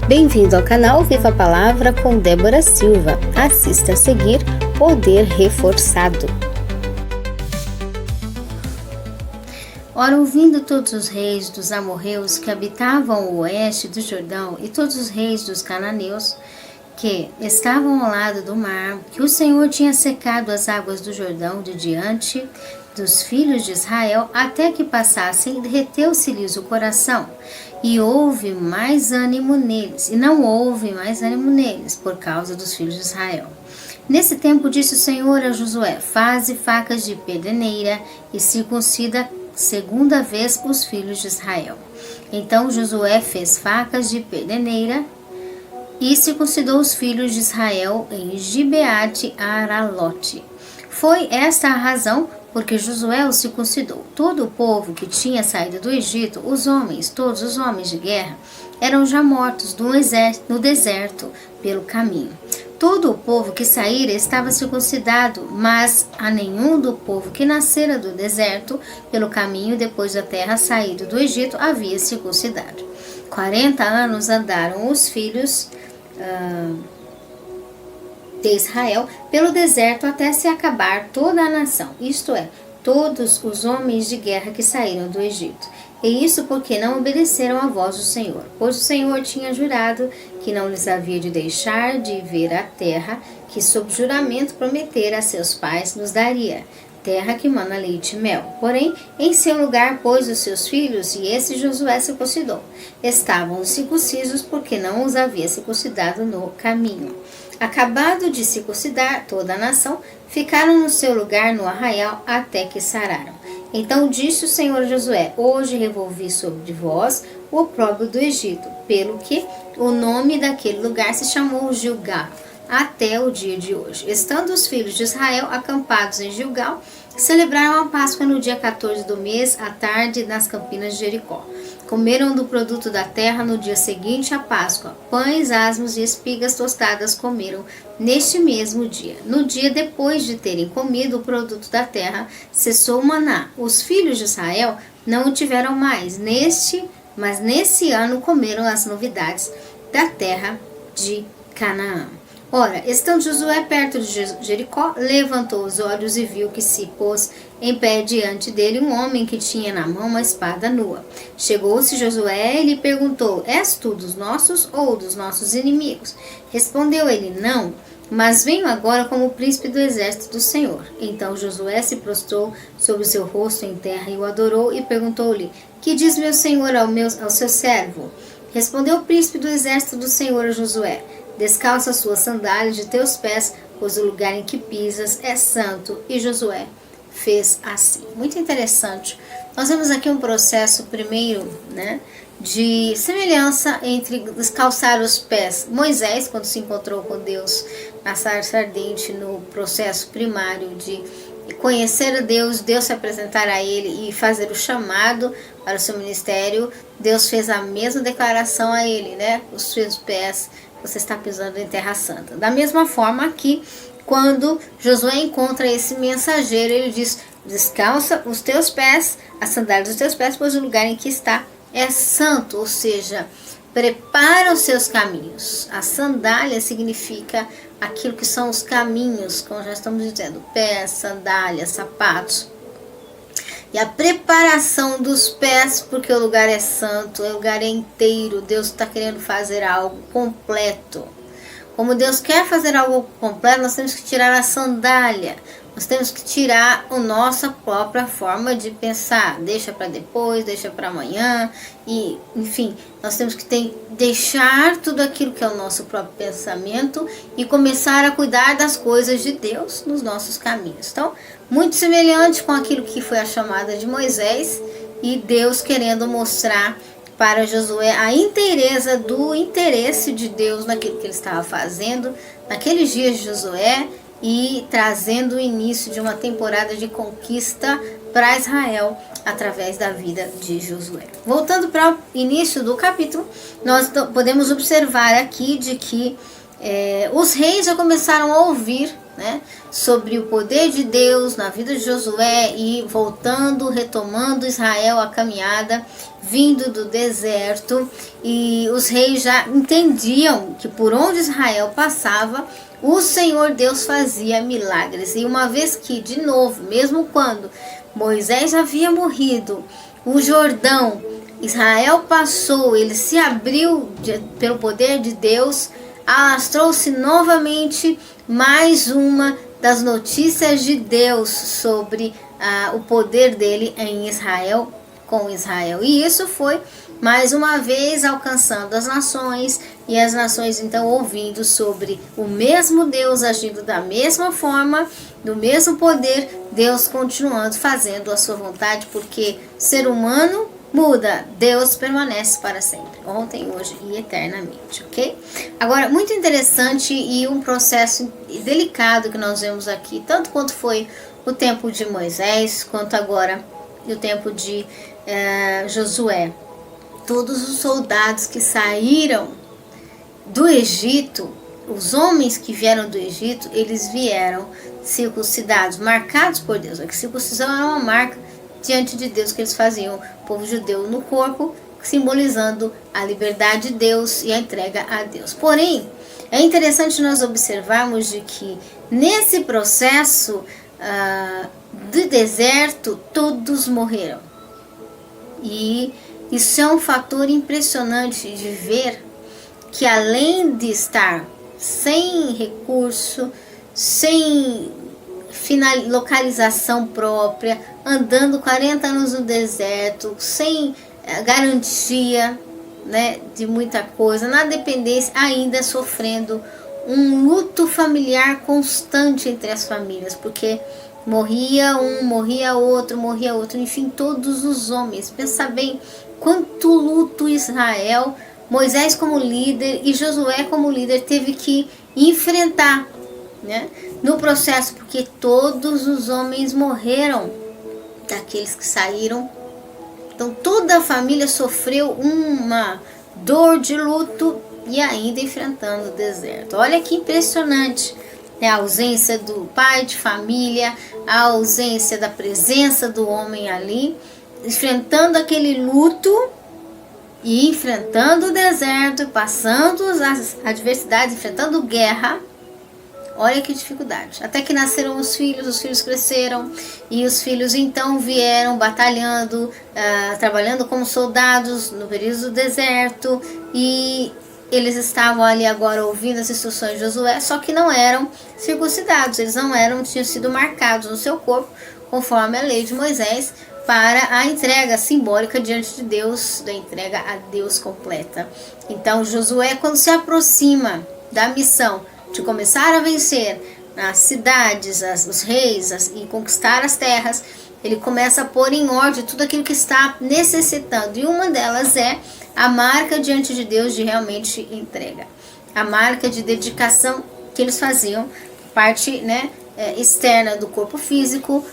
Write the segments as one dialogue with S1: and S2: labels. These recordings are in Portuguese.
S1: Bem-vindo ao canal Viva a Palavra com Débora Silva. Assista a seguir Poder Reforçado. Ora, ouvindo todos os reis dos amorreus que habitavam o oeste do Jordão e todos os reis dos cananeus que estavam ao lado do mar, que o Senhor tinha secado as águas do Jordão de diante dos filhos de Israel até que passassem, derreteu-se-lhes o coração, e houve mais ânimo neles, e não houve mais ânimo neles, por causa dos filhos de Israel. Nesse tempo disse o Senhor a Josué: faze facas de pedeneira e circuncida segunda vez os filhos de Israel. Então Josué fez facas de pedeneira e circuncidou os filhos de Israel em Gibeate Aralote. Foi esta a razão porque Josué os circuncidou. Todo o povo que tinha saído do Egito, todos os homens de guerra, eram já mortos no deserto pelo caminho. Todo o povo que saíra estava circuncidado, mas a nenhum do povo que nascera do deserto pelo caminho depois da terra saído do Egito havia circuncidado. 40 anos andaram os filhos de Israel pelo deserto até se acabar toda a nação, isto é, todos os homens de guerra que saíram do Egito. E isso porque não obedeceram à voz do Senhor, pois o Senhor tinha jurado que não lhes havia de deixar de ver a terra que sob juramento prometera a seus pais nos daria, terra que mana leite e mel. Porém, em seu lugar pôs os seus filhos, e esse Josué circuncidou. Estavam circuncisos porque não os havia circuncidado no caminho. Acabado de circuncidar toda a nação, ficaram no seu lugar no arraial até que sararam. Então disse o Senhor a Josué: hoje revolvi sobre vós o opróbrio do Egito, pelo que o nome daquele lugar se chamou Gilgal, até o dia de hoje. Estando os filhos de Israel acampados em Gilgal, celebraram a Páscoa no dia 14 do mês, à tarde, nas campinas de Jericó. Comeram do produto da terra no dia seguinte à Páscoa. Pães, asmos e espigas tostadas comeram neste mesmo dia. No dia depois de terem comido o produto da terra, cessou o maná. Os filhos de Israel não o tiveram mais, mas nesse ano comeram as novidades da terra de Canaã. Ora, estando Josué perto de Jericó, levantou os olhos e viu que se pôs em pé diante dele um homem que tinha na mão uma espada nua. Chegou-se Josué e lhe perguntou: és tu dos nossos ou dos nossos inimigos? Respondeu ele: não, mas venho agora como príncipe do exército do Senhor. Então Josué se prostrou sobre o seu rosto em terra e o adorou e perguntou-lhe: que diz meu senhor ao seu servo? Respondeu o príncipe do exército do Senhor a Josué: descalça as suas sandálias de teus pés, pois o lugar em que pisas é santo. E Josué fez assim. Muito interessante. Nós vemos aqui um processo primeiro, de semelhança entre descalçar os pés. Moisés, quando se encontrou com Deus na sarça ardente, no processo primário de conhecer a Deus, Deus se apresentar a ele e fazer o chamado para o seu ministério, Deus fez a mesma declaração a ele, os seus pés, você está pisando em terra santa. Da mesma forma aqui, quando Josué encontra esse mensageiro, ele diz: descalça os teus pés, as sandálias dos teus pés, pois o lugar em que está é santo, ou seja, prepara os seus caminhos. A sandália significa aquilo que são os caminhos, como já estamos dizendo, pés, sandálias, sapatos. E a preparação dos pés, porque o lugar é santo, o lugar é inteiro, Deus está querendo fazer algo completo. Como Deus quer fazer algo completo, nós temos que tirar a sandália, nós temos que tirar a nossa própria forma de pensar. Deixa para depois, deixa para amanhã, e enfim, nós temos que deixar tudo aquilo que é o nosso próprio pensamento e começar a cuidar das coisas de Deus nos nossos caminhos. Então, muito semelhante com aquilo que foi a chamada de Moisés, e Deus querendo mostrar para Josué a inteireza do interesse de Deus naquilo que ele estava fazendo naqueles dias de Josué, e trazendo o início de uma temporada de conquista para Israel através da vida de Josué. Voltando para o início do capítulo, nós podemos observar aqui de que os reis já começaram a ouvir né, sobre o poder de Deus na vida de Josué e retomando Israel a caminhada, vindo do deserto, e os reis já entendiam que por onde Israel passava, o Senhor Deus fazia milagres. E uma vez que, de novo, mesmo quando Moisés havia morrido, o Jordão, Israel passou, ele se abriu pelo poder de Deus, alastrou-se novamente mais uma das notícias de Deus sobre o poder dele em Israel, com Israel. E isso foi mais uma vez alcançando as nações, e as nações então ouvindo sobre o mesmo Deus agindo da mesma forma, do mesmo poder, Deus continuando fazendo a sua vontade, porque ser humano muda, Deus permanece para sempre, ontem, hoje e eternamente, ok? Agora, muito interessante e um processo delicado que nós vemos aqui, tanto quanto foi o tempo de Moisés, quanto agora o tempo de Josué. Todos os soldados que saíram do Egito, os homens que vieram do Egito, eles vieram circuncidados, marcados por Deus. A circuncisão era uma marca diante de Deus que eles faziam, o povo judeu no corpo, simbolizando a liberdade de Deus e a entrega a Deus. Porém, é interessante nós observarmos de que nesse processo do deserto, todos morreram. E isso é um fator impressionante de ver que, além de estar sem recurso, sem localização própria, andando 40 anos no deserto, sem garantia, né, de muita coisa, na dependência, ainda sofrendo um luto familiar constante entre as famílias, porque morria um, morria outro, enfim, todos os homens. Pensa bem quanto luto Israel, Moisés como líder e Josué como líder teve que enfrentar, né, no processo, porque todos os homens morreram daqueles que saíram. Então toda a família sofreu uma dor de luto e ainda enfrentando o deserto. Olha que impressionante, né? A ausência do pai de família, a ausência da presença do homem ali, enfrentando aquele luto e enfrentando o deserto, passando as adversidades, enfrentando guerra. Olha que dificuldade. Até que nasceram os filhos cresceram e os filhos então vieram batalhando, trabalhando como soldados no período do deserto, e eles estavam ali agora ouvindo as instruções de Josué, só que não eram circuncidados, eles não tinham sido marcados no seu corpo, conforme a lei de Moisés, para a entrega simbólica diante de Deus, da entrega a Deus completa. Então Josué, quando se aproxima da missão de começar a vencer as cidades, os reis e conquistar as terras, ele começa a pôr em ordem tudo aquilo que está necessitando. E uma delas é a marca diante de Deus de realmente entrega. A marca de dedicação que eles faziam, parte, né, externa do corpo físico,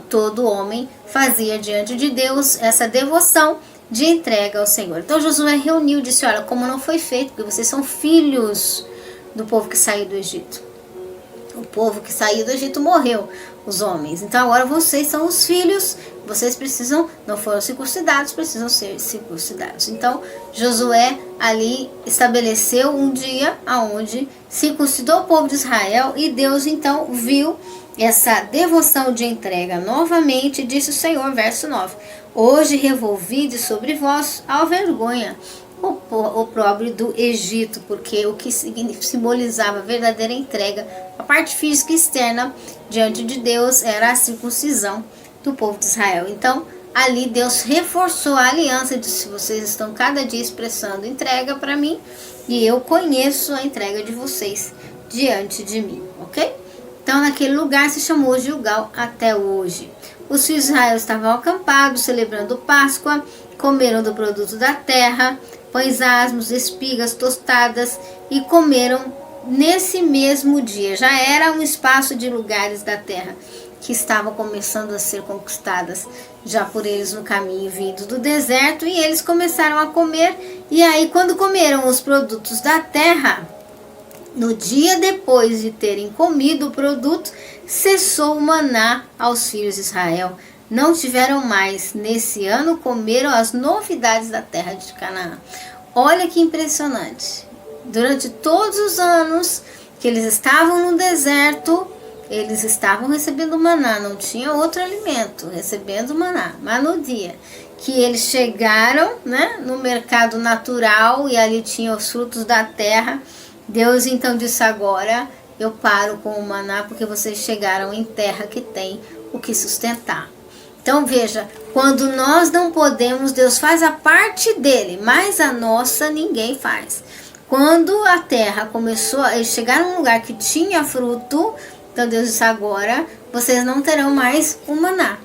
S1: todo homem fazia diante de Deus essa devoção de entrega ao Senhor. Então Josué reuniu e disse: olha, como não foi feito, porque vocês são filhos do povo que saiu do Egito. O povo que saiu do Egito morreu, os homens. Então agora vocês são os filhos, vocês precisam, não foram circuncidados, precisam ser circuncidados. Então Josué ali estabeleceu um dia onde circuncidou o povo de Israel, e Deus então viu essa devoção de entrega novamente, disse o Senhor, verso 9: hoje revolvi sobre vós a vergonha, o opróbrio do Egito, porque o que simbolizava a verdadeira entrega, a parte física e externa diante de Deus, era a circuncisão do povo de Israel. Então ali Deus reforçou a aliança e disse: vocês estão cada dia expressando entrega para mim, e eu conheço a entrega de vocês diante de mim, ok? Então naquele lugar se chamou Gilgal até hoje. Os filhos de Israel estavam acampados, celebrando Páscoa, comeram do produto da terra, pães asmos, espigas tostadas, e comeram nesse mesmo dia. Já era um espaço de lugares da terra que estavam começando a ser conquistadas já por eles no caminho vindo do deserto, e eles começaram a comer. E aí, quando comeram os produtos da terra, No dia depois de terem comido o produto, cessou o maná aos filhos de Israel. Não tiveram mais, nesse ano, comeram as novidades da terra de Canaã. Olha que impressionante. Durante todos os anos que eles estavam no deserto, eles estavam recebendo maná, não tinha outro alimento, recebendo maná. Mas no dia que eles chegaram, né, no mercado natural e ali tinham os frutos da terra, Deus então disse: agora eu paro com o maná porque vocês chegaram em terra que tem o que sustentar. Então veja, quando nós não podemos, Deus faz a parte dele, mas a nossa ninguém faz. Quando a terra começou, eles chegaram num lugar que tinha fruto, então Deus disse: agora vocês não terão mais o maná.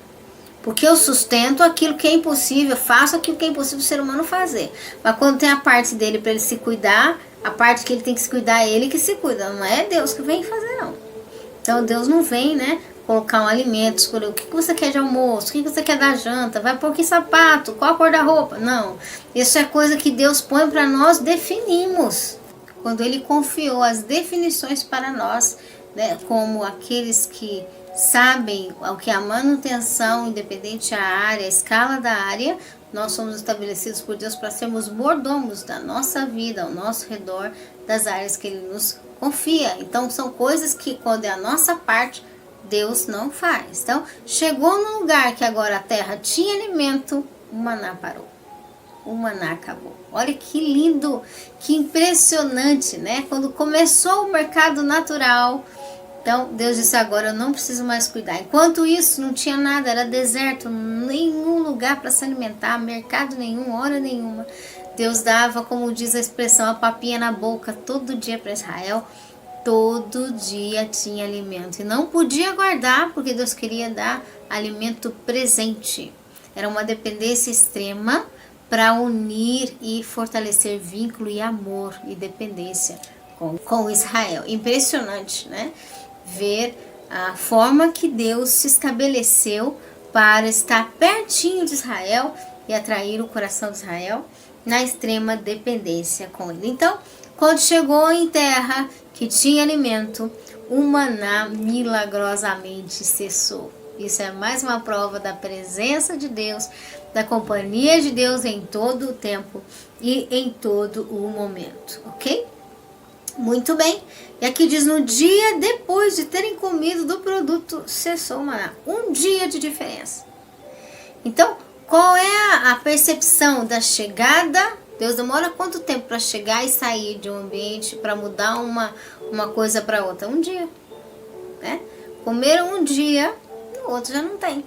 S1: Porque eu sustento aquilo que é impossível, faço aquilo que é impossível o ser humano fazer. Mas quando tem a parte dele para ele se cuidar, a parte que ele tem que se cuidar é ele que se cuida, não é Deus que vem fazer não. Então Deus não vem, né, colocar um alimento, escolher o que você quer de almoço, o que você quer da janta, vai pôr que sapato, qual a cor da roupa. Não, isso é coisa que Deus põe para nós definirmos. Quando ele confiou as definições para nós, né, como aqueles que sabem o que é a manutenção, independente da área, a escala da área, nós somos estabelecidos por Deus para sermos mordomos da nossa vida, ao nosso redor, das áreas que Ele nos confia. Então são coisas que quando é a nossa parte, Deus não faz. Então chegou num lugar que agora a terra tinha alimento, o maná parou. O maná acabou. Olha que lindo, que impressionante, né? Quando começou o mercado natural, então Deus disse: agora eu não preciso mais cuidar. Enquanto isso não tinha nada, era deserto, nenhum lugar para se alimentar, mercado nenhum, hora nenhuma. Deus dava, como diz a expressão, a papinha na boca todo dia para Israel. Todo dia tinha alimento e não podia guardar porque Deus queria dar alimento presente. Era uma dependência extrema para unir e fortalecer vínculo e amor e dependência com Israel. Impressionante, né? Ver a forma que Deus se estabeleceu para estar pertinho de Israel e atrair o coração de Israel na extrema dependência com ele. Então, quando chegou em terra que tinha alimento, o maná milagrosamente cessou. Isso é mais uma prova da presença de Deus, da companhia de Deus em todo o tempo e em todo o momento, ok? Muito bem. E aqui diz: no dia depois de terem comido do produto, cessou o maná. Um dia de diferença. Então, qual é a percepção da chegada? Deus demora quanto tempo para chegar e sair de um ambiente, para mudar uma coisa para outra? Um dia, né? Comeram um dia, o outro já não tem.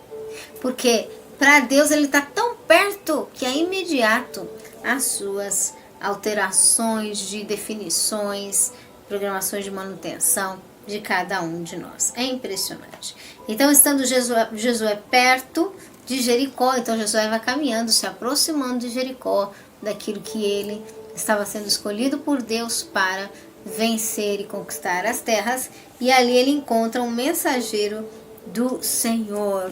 S1: Porque para Deus ele está tão perto que é imediato as suas alterações de definições, programações de manutenção de cada um de nós. É impressionante. Então, estando Josué perto de Jericó, então Josué vai caminhando, se aproximando de Jericó, daquilo que ele estava sendo escolhido por Deus para vencer e conquistar as terras, e ali ele encontra um mensageiro do Senhor.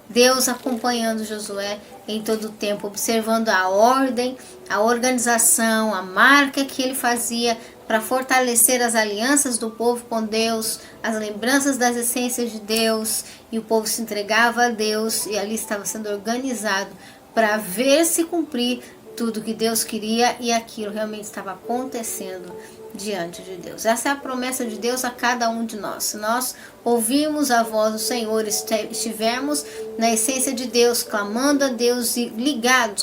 S1: Deus acompanhando Josué em todo o tempo, observando a ordem, a organização, a marca que ele fazia para fortalecer as alianças do povo com Deus, as lembranças das essências de Deus, e o povo se entregava a Deus, e ali estava sendo organizado para ver se cumprir tudo que Deus queria, e aquilo realmente estava acontecendo diante de Deus. Essa é a promessa de Deus a cada um de nós. Se nós ouvirmos a voz do Senhor, estivermos na essência de Deus, clamando a Deus e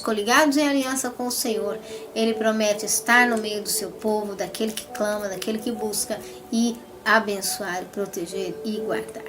S1: coligados em aliança com o Senhor, Ele promete estar no meio do seu povo, daquele que clama, daquele que busca, e abençoar, proteger e guardar.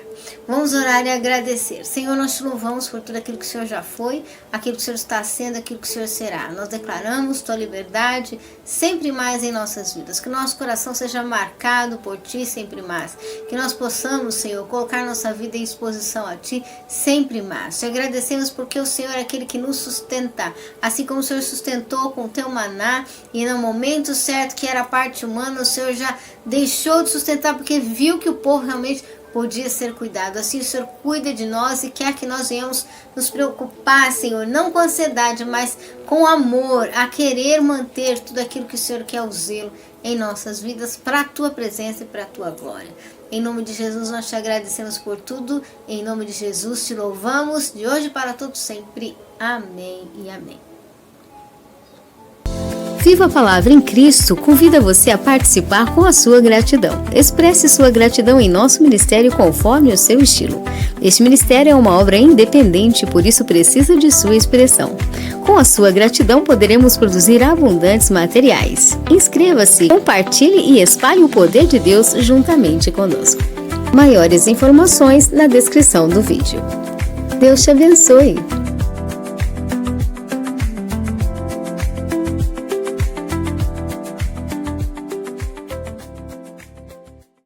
S1: Vamos orar e agradecer. Senhor, nós te louvamos por tudo aquilo que o Senhor já foi, aquilo que o Senhor está sendo, aquilo que o Senhor será. Nós declaramos tua liberdade sempre mais em nossas vidas. Que nosso coração seja marcado por ti sempre mais. Que nós possamos, Senhor, colocar nossa vida em exposição a ti sempre mais. Te agradecemos porque o Senhor é aquele que nos sustenta. Assim como o Senhor sustentou com o teu maná, e no momento certo que era a parte humana, o Senhor já deixou de sustentar porque viu que o povo realmente podia ser cuidado. Assim o Senhor cuida de nós e quer que nós venhamos nos preocupar, Senhor, não com ansiedade, mas com amor, a querer manter tudo aquilo que o Senhor quer, o zelo em nossas vidas, para a Tua presença e para a Tua glória. Em nome de Jesus nós te agradecemos por tudo, em nome de Jesus te louvamos, de hoje para todos sempre. Amém e amém.
S2: Viva a Palavra em Cristo convida você a participar com a sua gratidão. Expresse sua gratidão em nosso ministério conforme o seu estilo. Este ministério é uma obra independente, por isso precisa de sua expressão. Com a sua gratidão poderemos produzir abundantes materiais. Inscreva-se, compartilhe e espalhe o poder de Deus juntamente conosco. Maiores informações na descrição do vídeo. Deus te abençoe!